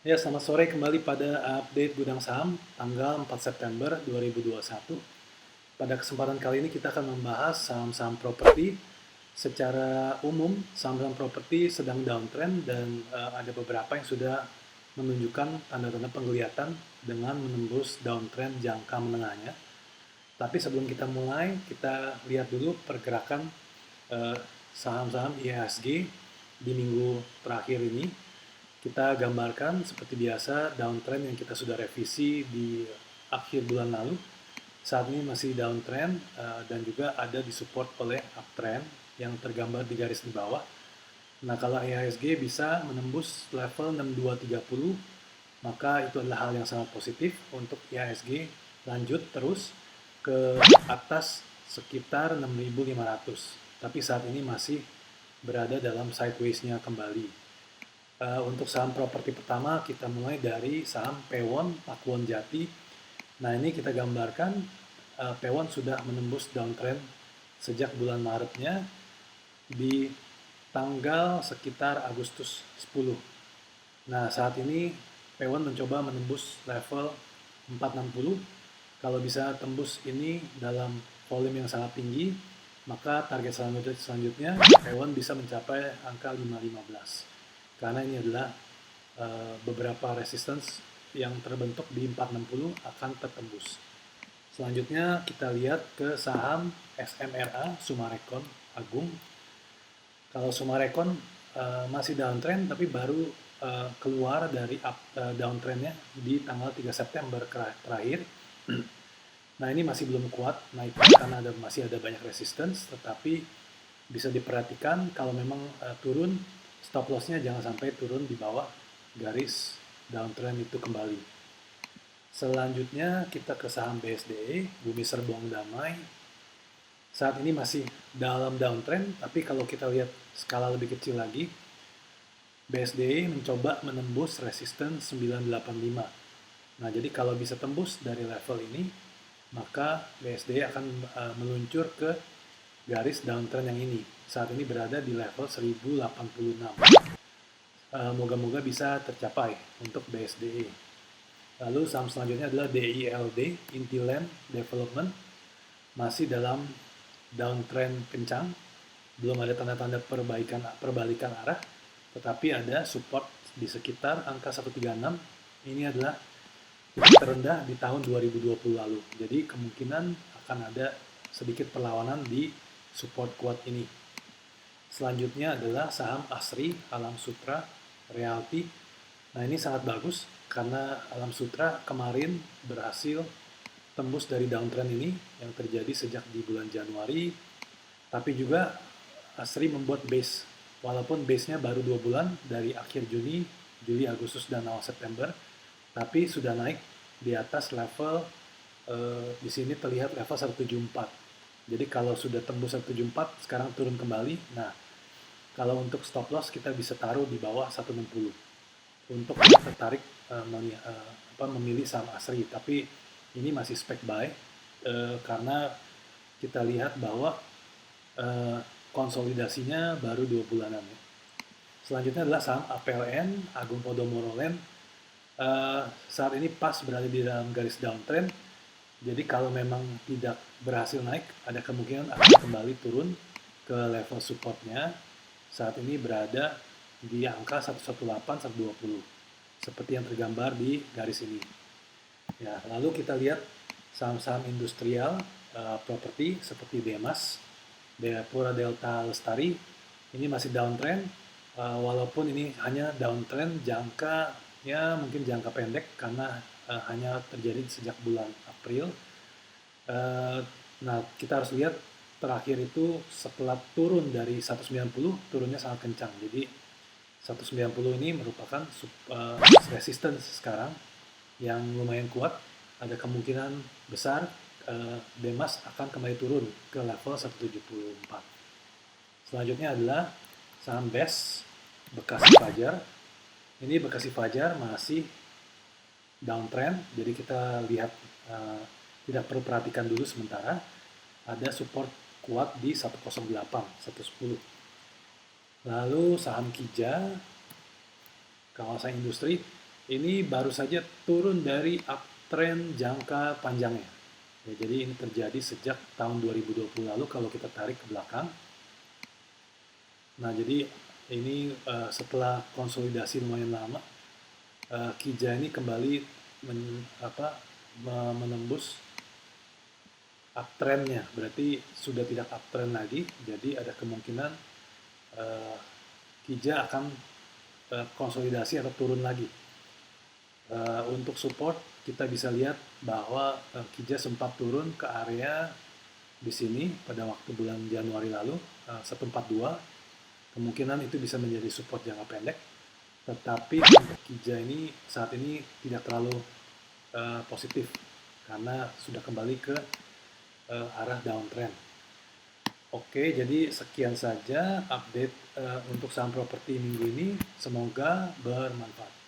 Ya, selamat sore kembali pada update Gudang Saham tanggal 4 September 2021. Pada kesempatan kali ini kita akan membahas saham-saham properti. Secara umum, saham-saham properti sedang downtrend dan ada beberapa yang sudah menunjukkan tanda-tanda penglihatan dengan menembus downtrend jangka menengahnya. Tapi sebelum kita mulai, kita lihat dulu pergerakan eh, saham-saham IHSG di minggu terakhir ini. Kita gambarkan seperti biasa downtrend yang kita sudah revisi di akhir bulan lalu. Saat ini masih downtrend dan juga ada disupport oleh uptrend yang tergambar di garis di bawah. Nah, kalau IHSG bisa menembus level 6230, maka itu adalah hal yang sangat positif untuk IHSG lanjut terus ke atas sekitar 6500. Tapi saat ini masih berada dalam sideways-nya kembali. Untuk saham properti pertama kita mulai dari saham Pewon Pakuwon Jati. Nah, ini kita gambarkan Pewon sudah menembus downtrend sejak bulan Maretnya di tanggal sekitar Agustus 10. Nah, saat ini Pewon mencoba menembus level 460. Kalau bisa tembus ini dalam volume yang sangat tinggi, maka target selanjutnya Pewon bisa mencapai angka 515. Karena ini adalah beberapa resistance yang terbentuk di 460 akan tertembus. Selanjutnya kita lihat ke saham SMRA Sumarekon Agung. Kalau Sumarekon masih downtrend tapi baru keluar dari downtrendnya di tanggal 3 September terakhir. Nah, ini masih belum kuat naiknya karena masih ada banyak resistance, tetapi bisa diperhatikan kalau memang turun, stop loss-nya jangan sampai turun di bawah garis downtrend itu kembali. Selanjutnya kita ke saham BSDE, Bumi Serbuang Damai. Saat ini masih dalam downtrend, tapi kalau kita lihat skala lebih kecil lagi, BSDE mencoba menembus resistance 985. Nah, jadi kalau bisa tembus dari level ini, maka BSDE akan meluncur ke garis downtrend yang ini. Saat ini berada di level 1086. Moga-moga bisa tercapai untuk BSDE. Lalu saham selanjutnya adalah DILD, Intiland Development, masih dalam downtrend kencang, belum ada tanda-tanda perbalikan arah, tetapi ada support di sekitar angka 136. Ini adalah titik terendah di tahun 2020 lalu. Jadi kemungkinan akan ada sedikit perlawanan di support kuat ini. Selanjutnya adalah saham ASRI, Alam Sutra Realty. Nah, ini sangat bagus karena Alam Sutra kemarin berhasil tembus dari downtrend ini yang terjadi sejak di bulan Januari. Tapi juga ASRI membuat base, walaupun base-nya baru 2 bulan dari akhir Juni, Juli, Agustus, dan awal September, tapi sudah naik di atas level, di sini terlihat level 174. Jadi kalau sudah tembus 174, sekarang turun kembali. Nah, kalau untuk stop loss kita bisa taruh di bawah 160 untuk tertarik memilih saham ASRI. Tapi ini masih spek buy karena kita lihat bahwa konsolidasinya baru 2 bulanan. Selanjutnya adalah saham APLN, Agung Podomoro Land. Saat ini pas berada di dalam garis downtrend. Jadi kalau memang tidak berhasil naik, ada kemungkinan akan kembali turun ke level supportnya. Saat ini berada di angka 118, 120. Seperti yang tergambar di garis ini. Ya, lalu kita lihat saham-saham industrial, properti seperti Demas, Pura Delta Lestari. Ini masih downtrend, walaupun ini hanya downtrend jangkanya mungkin jangka pendek karena hanya terjadi sejak bulan April. Nah, kita harus lihat terakhir itu setelah turun dari 190, turunnya sangat kencang. Jadi 190 ini merupakan resistance sekarang yang lumayan kuat. Ada kemungkinan besar Demas akan kembali turun ke level 174. Selanjutnya adalah saham BES Bekasi Fajar. Ini Bekasi Fajar masih downtrend, jadi kita lihat tidak perlu perhatikan dulu sementara. Ada support kuat di 108, 110. Lalu saham Kija, kawasan industri. ini baru saja turun dari uptrend jangka panjangnya. Ya, jadi ini terjadi sejak tahun 2020 lalu kalau kita tarik ke belakang. Nah, jadi ini setelah konsolidasi lumayan lama, Kija ini kembali menembus uptrendnya, berarti sudah tidak uptrend lagi, jadi ada kemungkinan uh, Kija akan konsolidasi atau turun lagi. Untuk support kita bisa lihat bahwa Kija sempat turun ke area di sini pada waktu bulan Januari lalu 142, kemungkinan itu bisa menjadi support jangka pendek, tetapi untuk Kija ini saat ini tidak terlalu positif karena sudah kembali ke arah downtrend. Oke, jadi sekian saja update untuk saham properti minggu ini. Semoga bermanfaat.